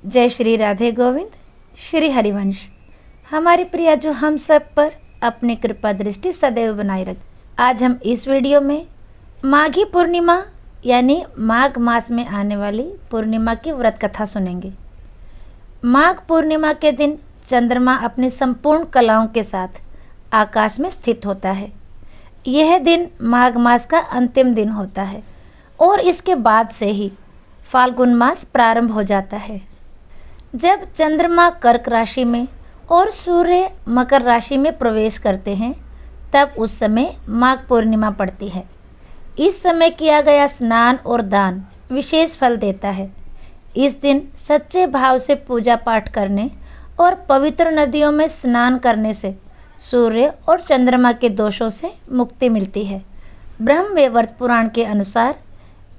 जय श्री राधे गोविंद, श्री हरिवंश। हमारी प्रिया जो हम सब पर अपनी कृपा दृष्टि सदैव बनाए रखे। आज हम इस वीडियो में माघी पूर्णिमा यानी माघ मास में आने वाली पूर्णिमा की व्रत कथा सुनेंगे। माघ पूर्णिमा के दिन चंद्रमा अपनी संपूर्ण कलाओं के साथ आकाश में स्थित होता है। यह दिन माघ मास का अंतिम दिन होता है और इसके बाद से ही फाल्गुन मास प्रारंभ हो जाता है। जब चंद्रमा कर्क राशि में और सूर्य मकर राशि में प्रवेश करते हैं तब उस समय माघ पूर्णिमा पड़ती है। इस समय किया गया स्नान और दान विशेष फल देता है। इस दिन सच्चे भाव से पूजा पाठ करने और पवित्र नदियों में स्नान करने से सूर्य और चंद्रमा के दोषों से मुक्ति मिलती है। ब्रह्मवैवर्त पुराण के अनुसार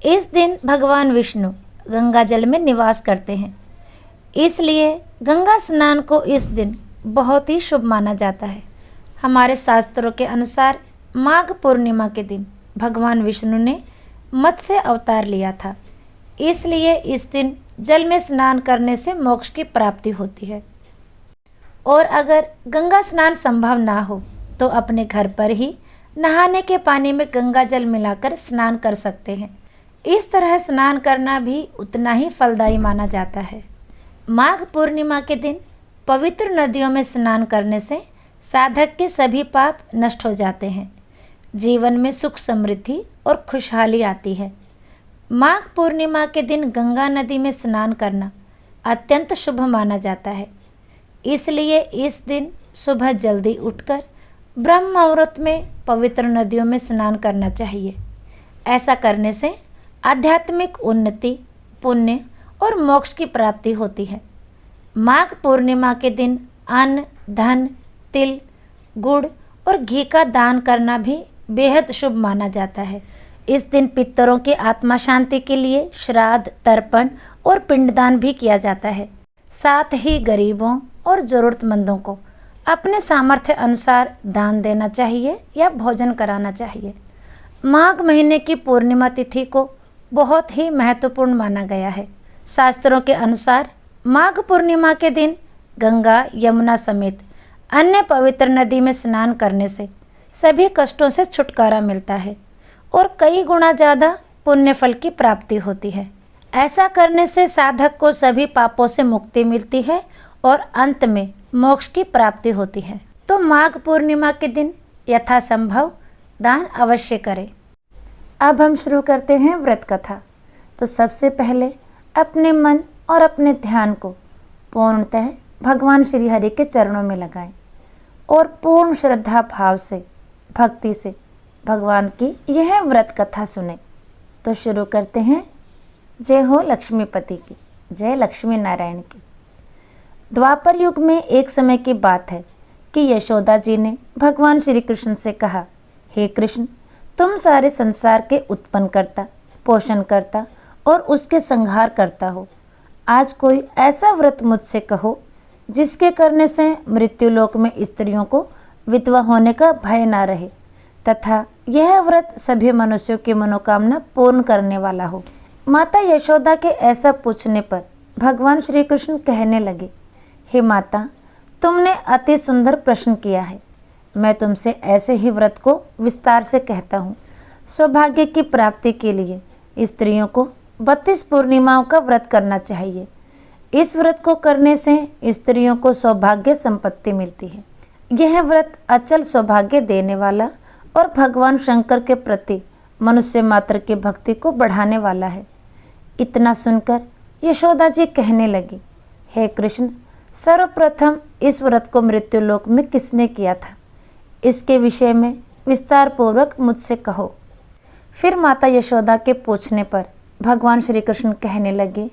इस दिन भगवान विष्णु गंगा जल में निवास करते हैं, इसलिए गंगा स्नान को इस दिन बहुत ही शुभ माना जाता है। हमारे शास्त्रों के अनुसार माघ पूर्णिमा के दिन भगवान विष्णु ने मत्स्य अवतार लिया था, इसलिए इस दिन जल में स्नान करने से मोक्ष की प्राप्ति होती है। और अगर गंगा स्नान संभव ना हो तो अपने घर पर ही नहाने के पानी में गंगा जल मिलाकर स्नान कर सकते हैं। इस तरह स्नान करना भी उतना ही फलदायी माना जाता है। माघ पूर्णिमा के दिन पवित्र नदियों में स्नान करने से साधक के सभी पाप नष्ट हो जाते हैं, जीवन में सुख समृद्धि और खुशहाली आती है। माघ पूर्णिमा के दिन गंगा नदी में स्नान करना अत्यंत शुभ माना जाता है, इसलिए इस दिन सुबह जल्दी उठकर ब्रह्म मुहूर्त में पवित्र नदियों में स्नान करना चाहिए। ऐसा करने से आध्यात्मिक उन्नति, पुण्य और मोक्ष की प्राप्ति होती है। माघ पूर्णिमा के दिन अन्न, धन, तिल, गुड़ और घी का दान करना भी बेहद शुभ माना जाता है। इस दिन पितरों की आत्मा शांति के लिए श्राद्ध, तर्पण और पिंडदान भी किया जाता है। साथ ही गरीबों और ज़रूरतमंदों को अपने सामर्थ्य अनुसार दान देना चाहिए या भोजन कराना चाहिए। माघ महीने की पूर्णिमा तिथि को बहुत ही महत्वपूर्ण माना गया है। शास्त्रों के अनुसार माघ पूर्णिमा के दिन गंगा, यमुना समेत अन्य पवित्र नदी में स्नान करने से सभी कष्टों से छुटकारा मिलता है और कई गुना ज़्यादा पुण्य फल की प्राप्ति होती है। ऐसा करने से साधक को सभी पापों से मुक्ति मिलती है और अंत में मोक्ष की प्राप्ति होती है। तो माघ पूर्णिमा के दिन यथासंभव दान अवश्य करें। अब हम शुरू करते हैं व्रत कथा। तो सबसे पहले अपने मन और अपने ध्यान को पूर्णतः भगवान श्री हरि के चरणों में लगाएं और पूर्ण श्रद्धा भाव से, भक्ति से भगवान की यह व्रत कथा सुने। तो शुरू करते हैं। जय हो लक्ष्मीपति की, जय लक्ष्मी नारायण की। द्वापर युग में एक समय की बात है कि यशोदा जी ने भगवान श्री कृष्ण से कहा, हे कृष्ण, तुम सारे संसार के उत्पन्न करता, पोषण करता और उसके संहार करता हो। आज कोई ऐसा व्रत मुझसे कहो जिसके करने से मृत्युलोक में स्त्रियों को विधवा होने का भय ना रहे तथा यह व्रत सभी मनुष्यों की मनोकामना पूर्ण करने वाला हो। माता यशोदा के ऐसा पूछने पर भगवान श्री कृष्ण कहने लगे, हे माता, तुमने अति सुंदर प्रश्न किया है। मैं तुमसे ऐसे ही व्रत को विस्तार से कहता हूँ। सौभाग्य की प्राप्ति के लिए स्त्रियों को 32 पूर्णिमाओं का व्रत करना चाहिए। इस व्रत को करने से स्त्रियों को सौभाग्य संपत्ति मिलती है। यह व्रत अचल सौभाग्य देने वाला और भगवान शंकर के प्रति मनुष्य मात्र की भक्ति को बढ़ाने वाला है। इतना सुनकर यशोदा जी कहने लगी, हे कृष्ण, सर्वप्रथम इस व्रत को मृत्युलोक में किसने किया था, इसके विषय में विस्तार पूर्वक मुझसे कहो। फिर माता यशोदा के पूछने पर भगवान श्री कृष्ण कहने लगे,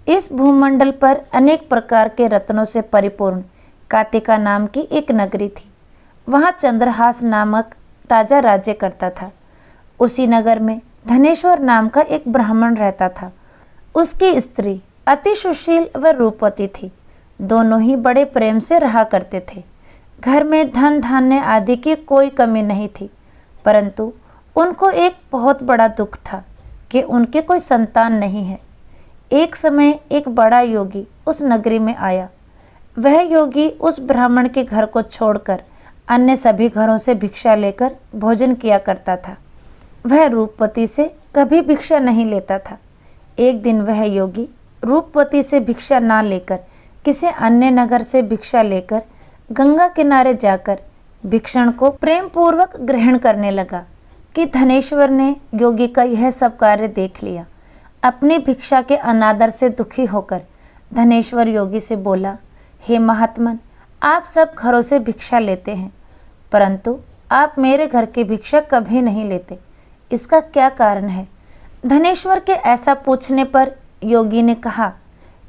इस भूमंडल पर अनेक प्रकार के रत्नों से परिपूर्ण कातिका नाम की एक नगरी थी। वहाँ चंद्रहास नामक राजा राज्य करता था। उसी नगर में धनेश्वर नाम का एक ब्राह्मण रहता था। उसकी स्त्री अति सुशील व रूपवती थी। दोनों ही बड़े प्रेम से रहा करते थे। घर में धन धान्य आदि की कोई कमी नहीं थी, परंतु उनको एक बहुत बड़ा दुख था कि उनके कोई संतान नहीं है। एक समय एक बड़ा योगी उस नगरी में आया। वह योगी उस ब्राह्मण के घर को छोड़कर अन्य सभी घरों से भिक्षा लेकर भोजन किया करता था। वह रूपवती से कभी भिक्षा नहीं लेता था। एक दिन वह योगी रूपवती से भिक्षा ना लेकर किसी अन्य नगर से भिक्षा लेकर गंगा किनारे जाकर भिक्षण को प्रेम पूर्वक ग्रहण करने लगा कि धनेश्वर ने योगी का यह सब कार्य देख लिया। अपनी भिक्षा के अनादर से दुखी होकर धनेश्वर योगी से बोला, हे महात्मन, आप सब घरों से भिक्षा लेते हैं, परंतु आप मेरे घर की भिक्षा कभी नहीं लेते, इसका क्या कारण है? धनेश्वर के ऐसा पूछने पर योगी ने कहा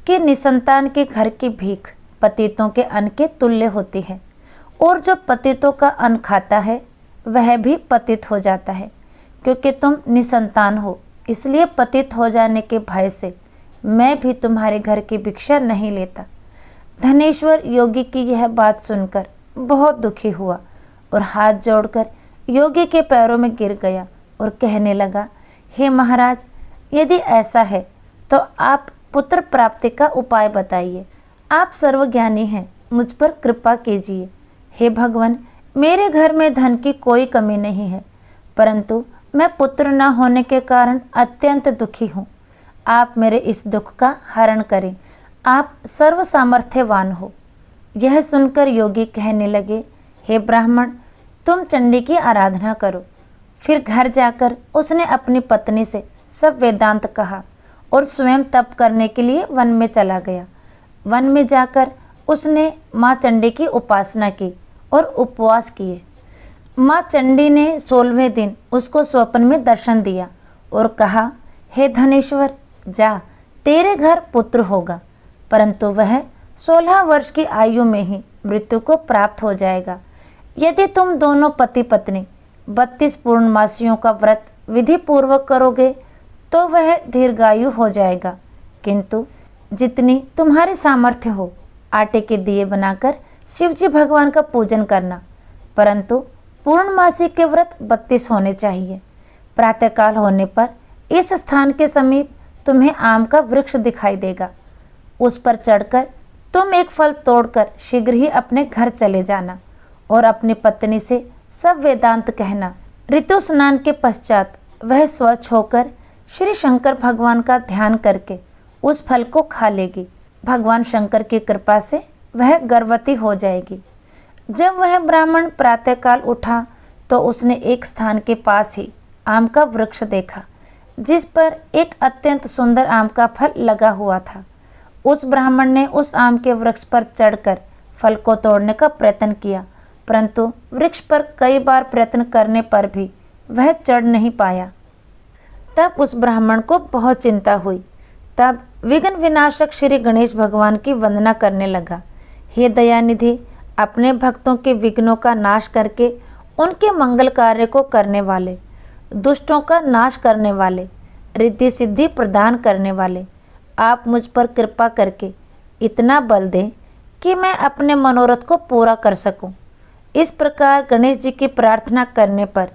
कि निसंतान के घर की भीख पतितों के अन्न के तुल्य होती है, और जो पतितों का अन्न खाता है वह भी पतित हो जाता है। क्योंकि तुम निसंतान हो, इसलिए पतित हो जाने के भय से मैं भी तुम्हारे घर की भिक्षा नहीं लेता। धनेश्वर योगी की यह बात सुनकर बहुत दुखी हुआ और हाथ जोड़कर योगी के पैरों में गिर गया और कहने लगा, हे महाराज, यदि ऐसा है तो आप पुत्र प्राप्ति का उपाय बताइए। आप सर्वज्ञानी हैं, मुझ पर कृपा कीजिए। हे भगवान, मेरे घर में धन की कोई कमी नहीं है, परंतु मैं पुत्र न होने के कारण अत्यंत दुखी हूँ। आप मेरे इस दुख का हरण करें, आप सर्व सामर्थ्यवान हो। यह सुनकर योगी कहने लगे, हे ब्राह्मण, तुम चंडी की आराधना करो। फिर घर जाकर उसने अपनी पत्नी से सब वेदांत कहा और स्वयं तप करने के लिए वन में चला गया। वन में जाकर उसने माँ चंडी की उपासना की और उपवास किए। माँ चंडी ने 16वें दिन उसको स्वप्न में दर्शन दिया और कहा, हे धनेश्वर, जा, तेरे घर पुत्र होगा, परंतु वह 16 वर्ष की आयु में ही मृत्यु को प्राप्त हो जाएगा। यदि तुम दोनों पति पत्नी 32 पूर्णमासियों का व्रत विधि पूर्वक करोगे तो वह दीर्घायु हो जाएगा, किंतु जितनी तुम्हारी सामर्थ्य हो आटे के दिए बनाकर शिवजी भगवान का पूजन करना, परंतु पूर्णमासी के व्रत 32 होने चाहिए। प्रातःकाल होने पर इस स्थान के समीप तुम्हें आम का वृक्ष दिखाई देगा, उस पर चढ़कर तुम एक फल तोड़कर शीघ्र ही अपने घर चले जाना और अपनी पत्नी से सब वेदांत कहना। ऋतु स्नान के पश्चात वह स्वच्छ होकर श्री शंकर भगवान का ध्यान करके उस फल को खा लेगी। भगवान शंकर की कृपा से वह गर्भवती हो जाएगी। जब वह ब्राह्मण प्रातःकाल उठा तो उसने एक स्थान के पास ही आम का वृक्ष देखा, जिस पर एक अत्यंत सुंदर आम का फल लगा हुआ था। उस ब्राह्मण ने उस आम के वृक्ष पर चढ़कर फल को तोड़ने का प्रयत्न किया, परंतु वृक्ष पर कई बार प्रयत्न करने पर भी वह चढ़ नहीं पाया। तब उस ब्राह्मण को बहुत चिंता हुई। तब विघ्न विनाशक श्री गणेश भगवान की वंदना करने लगा। हे दयानिधि, अपने भक्तों के विघ्नों का नाश करके उनके मंगल कार्य को करने वाले, दुष्टों का नाश करने वाले, रिद्धि सिद्धि प्रदान करने वाले, आप मुझ पर कृपा करके इतना बल दें कि मैं अपने मनोरथ को पूरा कर सकूं। इस प्रकार गणेश जी की प्रार्थना करने पर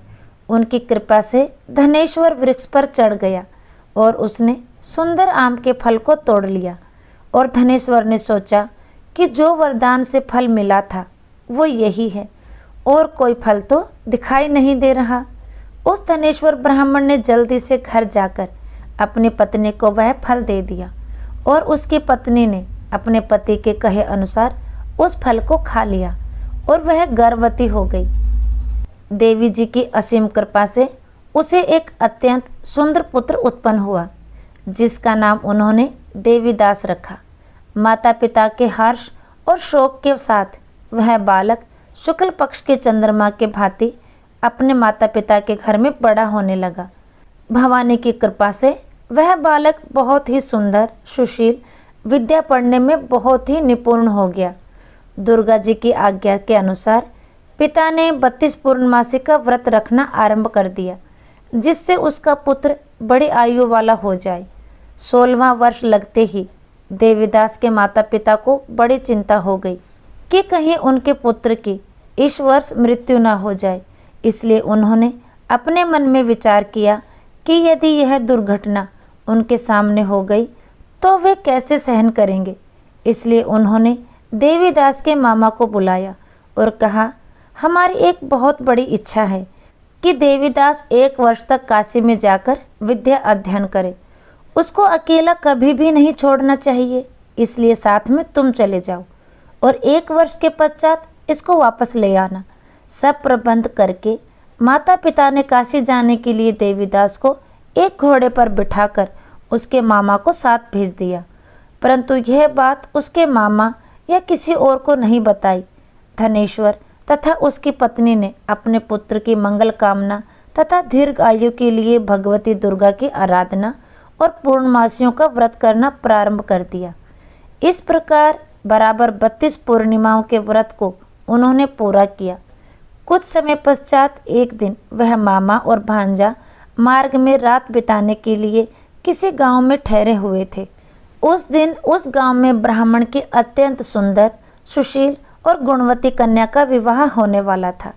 उनकी कृपा से धनेश्वर वृक्ष पर चढ़ गया और उसने सुंदर आम के फल को तोड़ लिया। और धनेश्वर ने सोचा कि जो वरदान से फल मिला था वो यही है, और कोई फल तो दिखाई नहीं दे रहा। उस धनेश्वर ब्राह्मण ने जल्दी से घर जाकर अपनी पत्नी को वह फल दे दिया और उसकी पत्नी ने अपने पति के कहे अनुसार उस फल को खा लिया और वह गर्भवती हो गई। देवी जी की असीम कृपा से उसे एक अत्यंत सुंदर पुत्र उत्पन्न हुआ, जिसका नाम उन्होंने देवीदास रखा। माता पिता के हर्ष और शोक के साथ वह बालक शुक्ल पक्ष के चंद्रमा के भांति अपने माता पिता के घर में बड़ा होने लगा। भवानी की कृपा से वह बालक बहुत ही सुंदर, सुशील, विद्या पढ़ने में बहुत ही निपुण हो गया। दुर्गा जी की आज्ञा के अनुसार पिता ने 32 पूर्णमासी का व्रत रखना आरंभ कर दिया, जिससे उसका पुत्र बड़ी आयु वाला हो जाए। 16वां वर्ष लगते ही देवीदास के माता पिता को बड़ी चिंता हो गई कि कहीं उनके पुत्र की इस वर्ष मृत्यु न हो जाए। इसलिए उन्होंने अपने मन में विचार किया कि यदि यह दुर्घटना उनके सामने हो गई तो वे कैसे सहन करेंगे। इसलिए उन्होंने देवीदास के मामा को बुलाया और कहा, हमारी एक बहुत बड़ी इच्छा है कि देवीदास 1 वर्ष तक काशी में जाकर विद्या अध्ययन करे। उसको अकेला कभी भी नहीं छोड़ना चाहिए, इसलिए साथ में तुम चले जाओ और 1 वर्ष के पश्चात इसको वापस ले आना। सब प्रबंध करके माता पिता ने काशी जाने के लिए देवीदास को एक घोड़े पर बिठाकर उसके मामा को साथ भेज दिया। परंतु यह बात उसके मामा या किसी और को नहीं बताई। धनेश्वर तथा उसकी पत्नी ने अपने पुत्र की मंगल कामना तथा दीर्घ आयु के लिए भगवती दुर्गा की आराधना और पूर्णमासियों का व्रत करना प्रारंभ कर दिया। इस प्रकार बराबर 32 पूर्णिमाओं के व्रत को उन्होंने पूरा किया। कुछ समय पश्चात एक दिन वह मामा और भांजा मार्ग में रात बिताने के लिए किसी गांव में ठहरे हुए थे। उस दिन उस गांव में ब्राह्मण की अत्यंत सुंदर, सुशील और गुणवती कन्या का विवाह होने वाला था।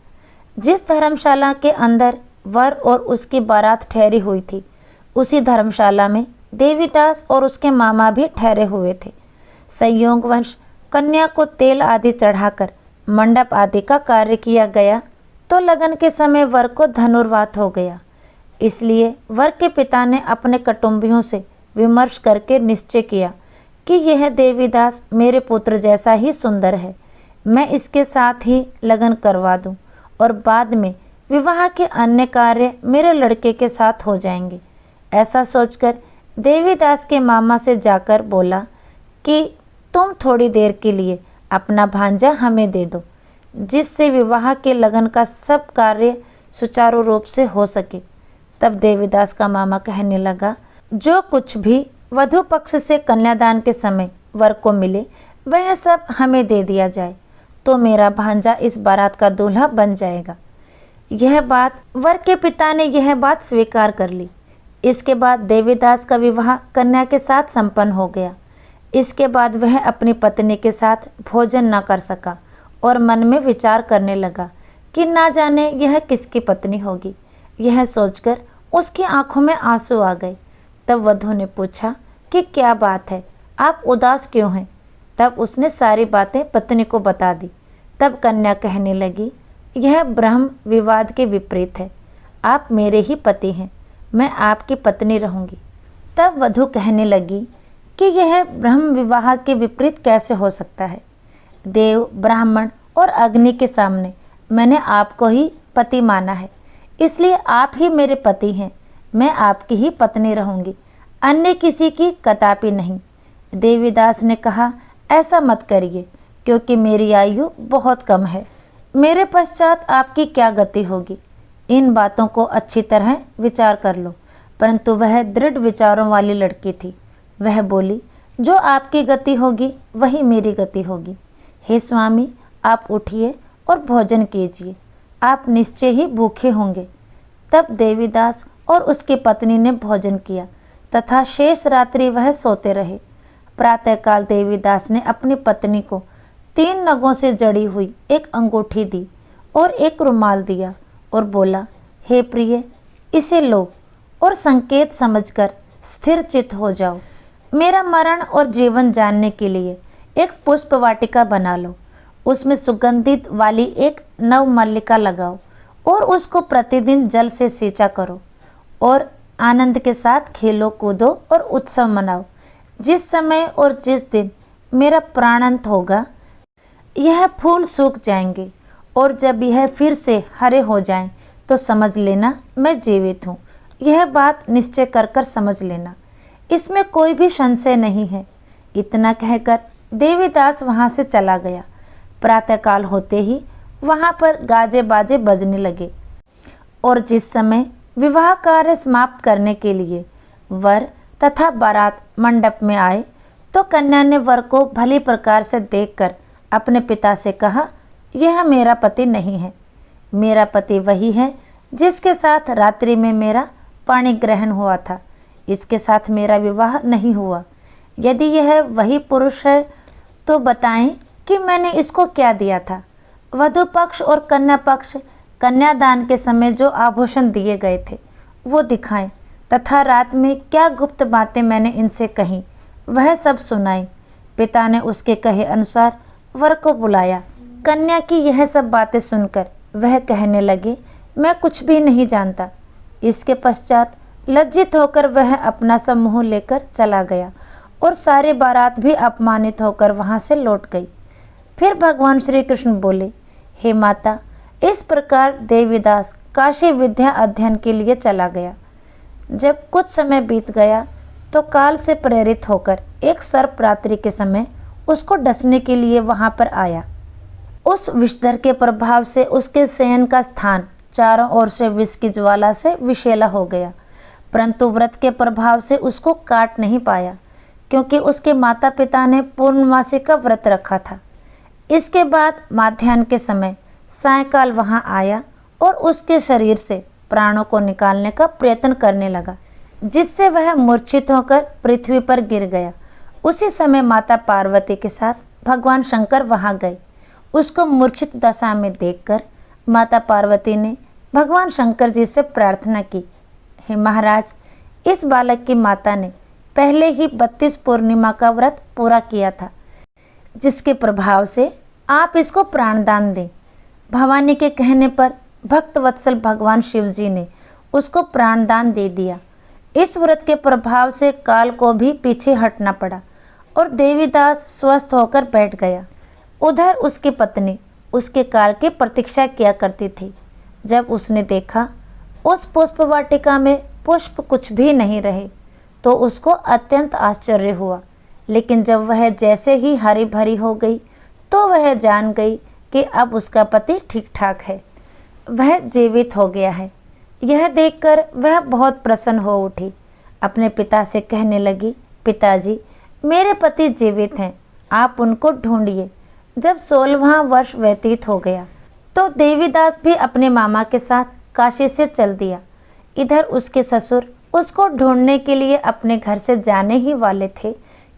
जिस धर्मशाला के अंदर वर और उसकी बारात ठहरी हुई थी, उसी धर्मशाला में देवीदास और उसके मामा भी ठहरे हुए थे। संयोगवश कन्या को तेल आदि चढ़ाकर मंडप आदि का कार्य किया गया तो लगन के समय वर को धनुर्वात हो गया। इसलिए वर के पिता ने अपने कुटुंबियों से विमर्श करके निश्चय किया कि यह देवीदास मेरे पुत्र जैसा ही सुंदर है, मैं इसके साथ ही लगन करवा दूं और बाद में विवाह के अन्य कार्य मेरे लड़के के साथ हो जाएंगे। ऐसा सोचकर देवीदास के मामा से जाकर बोला कि तुम थोड़ी देर के लिए अपना भांजा हमें दे दो, जिससे विवाह के लगन का सब कार्य सुचारू रूप से हो सके। तब देवीदास का मामा कहने लगा, जो कुछ भी वधू पक्ष से कन्यादान के समय वर को मिले वह सब हमें दे दिया जाए, तो मेरा भांजा इस बारात का दूल्हा बन जाएगा। यह बात वर के पिता ने यह बात स्वीकार कर ली। इसके बाद देवीदास का विवाह कन्या के साथ संपन्न हो गया। इसके बाद वह अपनी पत्नी के साथ भोजन न कर सका और मन में विचार करने लगा कि ना जाने यह किसकी पत्नी होगी। यह सोचकर उसकी आंखों में आंसू आ गए। तब वधू ने पूछा कि क्या बात है, आप उदास क्यों हैं? तब उसने सारी बातें पत्नी को बता दी। तब कन्या कहने लगी, यह ब्रह्म विवाद के विपरीत है, आप मेरे ही पति हैं, मैं आपकी पत्नी रहूंगी। तब वधू कहने लगी कि यह ब्रह्म विवाह के विपरीत कैसे हो सकता है? देव, ब्राह्मण और अग्नि के सामने मैंने आपको ही पति माना है, इसलिए आप ही मेरे पति हैं, मैं आपकी ही पत्नी रहूंगी, अन्य किसी की कदापि नहीं। देवीदास ने कहा, ऐसा मत करिए, क्योंकि मेरी आयु बहुत कम है, मेरे पश्चात आपकी क्या गति होगी। इन बातों को अच्छी तरह विचार कर लो। परंतु वह दृढ़ विचारों वाली लड़की थी। वह बोली, जो आपकी गति होगी वही मेरी गति होगी। हे स्वामी, आप उठिए और भोजन कीजिए, आप निश्चय ही भूखे होंगे। तब देवीदास और उसकी पत्नी ने भोजन किया तथा शेष रात्रि वह सोते रहे। प्रातःकाल देवीदास ने अपनी पत्नी को 3 नगों से जड़ी हुई एक अंगूठी दी और एक रुमाल दिया और बोला, हे प्रिय, इसे लो और संकेत समझकर स्थिर चित्त हो जाओ। मेरा मरण और जीवन जानने के लिए एक पुष्प वाटिका बना लो, उसमें सुगंधित वाली एक नव मल्लिका लगाओ और उसको प्रतिदिन जल से सींचा करो और आनंद के साथ खेलो कूदो और उत्सव मनाओ। जिस समय और जिस दिन मेरा प्राणांत होगा, यह फूल सूख जाएंगे और जब यह फिर से हरे हो जाएं, तो समझ लेना मैं जीवित हूँ। यह बात निश्चय कर कर समझ लेना, इसमें कोई भी संशय नहीं है। इतना कहकर देवीदास वहाँ से चला गया। प्रातःकाल होते ही वहाँ पर गाजे बाजे बजने लगे और जिस समय विवाह कार्य समाप्त करने के लिए वर तथा बारात मंडप में आए, तो कन्या ने वर को भली प्रकार से देखकर अपने पिता से कहा, यह मेरा पति नहीं है, मेरा पति वही है जिसके साथ रात्रि में मेरा पाणी ग्रहण हुआ था, इसके साथ मेरा विवाह नहीं हुआ। यदि यह वही पुरुष है तो बताएं कि मैंने इसको क्या दिया था। वधू पक्ष और कन्या पक्ष कन्यादान के समय जो आभूषण दिए गए थे वो दिखाएं तथा रात में क्या गुप्त बातें मैंने इनसे कहीं वह सब सुनाई। पिता ने उसके कहे अनुसार वर को बुलाया। कन्या की यह सब बातें सुनकर वह कहने लगी, मैं कुछ भी नहीं जानता। इसके पश्चात लज्जित होकर वह अपना सब मुँह लेकर चला गया और सारी बारात भी अपमानित होकर वहाँ से लौट गई। फिर भगवान श्री कृष्ण बोले, हे माता, इस प्रकार देवीदास काशी विद्या अध्ययन के लिए चला गया। जब कुछ समय बीत गया तो काल से प्रेरित होकर एक सर्प रात्रि के समय उसको डसने के लिए वहाँ पर आया। उस विषधर के प्रभाव से उसके शयन का स्थान चारों ओर से विष की ज्वाला से विषैला हो गया, परंतु व्रत के प्रभाव से उसको काट नहीं पाया, क्योंकि उसके माता पिता ने पूर्णमासी का व्रत रखा था। इसके बाद माध्याह्न के समय सायंकाल वहाँ आया और उसके शरीर से प्राणों को निकालने का प्रयत्न करने लगा, जिससे वह मूर्छित होकर पृथ्वी पर गिर गया। उसी समय माता पार्वती के साथ भगवान शंकर वहाँ गए। उसको मूर्छित दशा में देखकर माता पार्वती ने भगवान शंकर जी से प्रार्थना की, हे महाराज, इस बालक की माता ने पहले ही 32 पूर्णिमा का व्रत पूरा किया था, जिसके प्रभाव से आप इसको प्राणदान दें। भवानी के कहने पर भक्त वत्सल भगवान शिव जी ने उसको प्राणदान दे दिया। इस व्रत के प्रभाव से काल को भी पीछे हटना पड़ा और देवीदास स्वस्थ होकर बैठ गया। उधर उसकी पत्नी उसके काल की प्रतीक्षा किया करती थी। जब उसने देखा उस पुष्प वाटिका में पुष्प कुछ भी नहीं रहे तो उसको अत्यंत आश्चर्य हुआ, लेकिन जब वह जैसे ही हरी भरी हो गई तो वह जान गई कि अब उसका पति ठीक ठाक है, वह जीवित हो गया है। यह देखकर वह बहुत प्रसन्न हो उठी। अपने पिता से कहने लगी, पिताजी, मेरे पति जीवित हैं, आप उनको ढूंढिए। जब 16वां वर्ष व्यतीत हो गया तो देवीदास भी अपने मामा के साथ काशी से चल दिया। इधर उसके ससुर उसको ढूंढने के लिए अपने घर से जाने ही वाले थे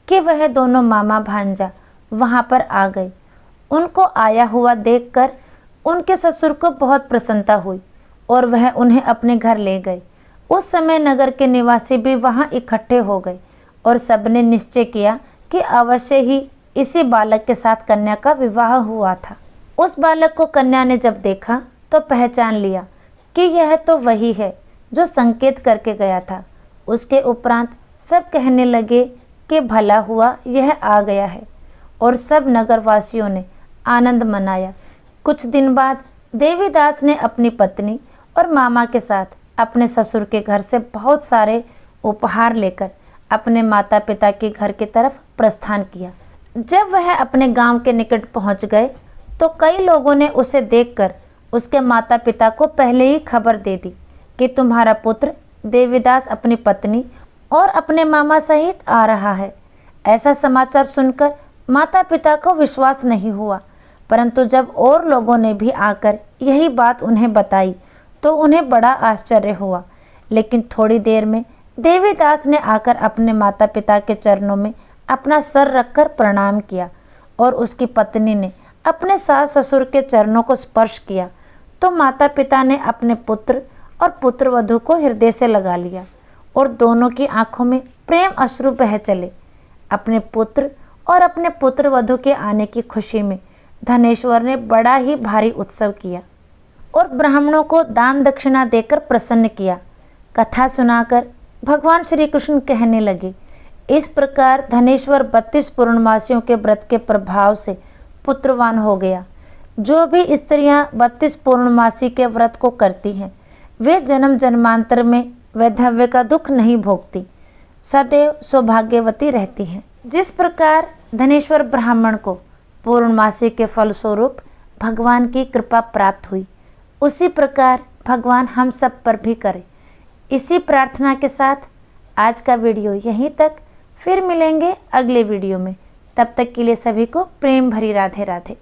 कि वह दोनों मामा भांजा वहाँ पर आ गए। उनको आया हुआ देखकर उनके ससुर को बहुत प्रसन्नता हुई और वह उन्हें अपने घर ले गए। उस समय नगर के निवासी भी वहाँ इकट्ठे हो गए और सबने निश्चय किया कि अवश्य ही इसी बालक के साथ कन्या का विवाह हुआ था। उस बालक को कन्या ने जब देखा तो पहचान लिया कि यह तो वही है जो संकेत करके गया था। उसके उपरांत सब कहने लगे कि भला हुआ यह आ गया है, और सब नगरवासियों ने आनंद मनाया। कुछ दिन बाद देवीदास ने अपनी पत्नी और मामा के साथ अपने ससुर के घर से बहुत सारे उपहार लेकर अपने माता पिता के घर की तरफ प्रस्थान किया। जब वह अपने गांव के निकट पहुंच गए तो कई लोगों ने उसे देखकर उसके माता पिता को पहले ही खबर दे दी कि तुम्हारा पुत्र देवीदास अपनी पत्नी और अपने मामा सहित आ रहा है। ऐसा समाचार सुनकर माता पिता को विश्वास नहीं हुआ, परंतु जब और लोगों ने भी आकर यही बात उन्हें बताई तो उन्हें बड़ा आश्चर्य हुआ। लेकिन थोड़ी देर में देवीदास ने आकर अपने माता पिता के चरणों में अपना सर रखकर प्रणाम किया और उसकी पत्नी ने अपने सास ससुर के चरणों को स्पर्श किया तो माता पिता ने अपने पुत्र और पुत्रवधू को हृदय से लगा लिया और दोनों की आंखों में प्रेम अश्रु बह चले। अपने पुत्र और अपने पुत्रवधू के आने की खुशी में धनेश्वर ने बड़ा ही भारी उत्सव किया और ब्राह्मणों को दान दक्षिणा देकर प्रसन्न किया। कथा सुनाकर भगवान श्री कृष्ण कहने लगे, इस प्रकार धनेश्वर 32 पूर्णमासियों के व्रत के प्रभाव से पुत्रवान हो गया। जो भी स्त्रियां 32 पूर्णमासी के व्रत को करती हैं वे जन्म जन्मांतर में वैधव्य का दुख नहीं भोगती, सदैव सौभाग्यवती रहती हैं। जिस प्रकार धनेश्वर ब्राह्मण को पूर्णमासी के फलस्वरूप भगवान की कृपा प्राप्त हुई, उसी प्रकार भगवान हम सब पर भी करे। इसी प्रार्थना के साथ आज का वीडियो यहीं तक। फिर मिलेंगे अगले वीडियो में। तब तक के लिए सभी को प्रेम भरी राधे राधे।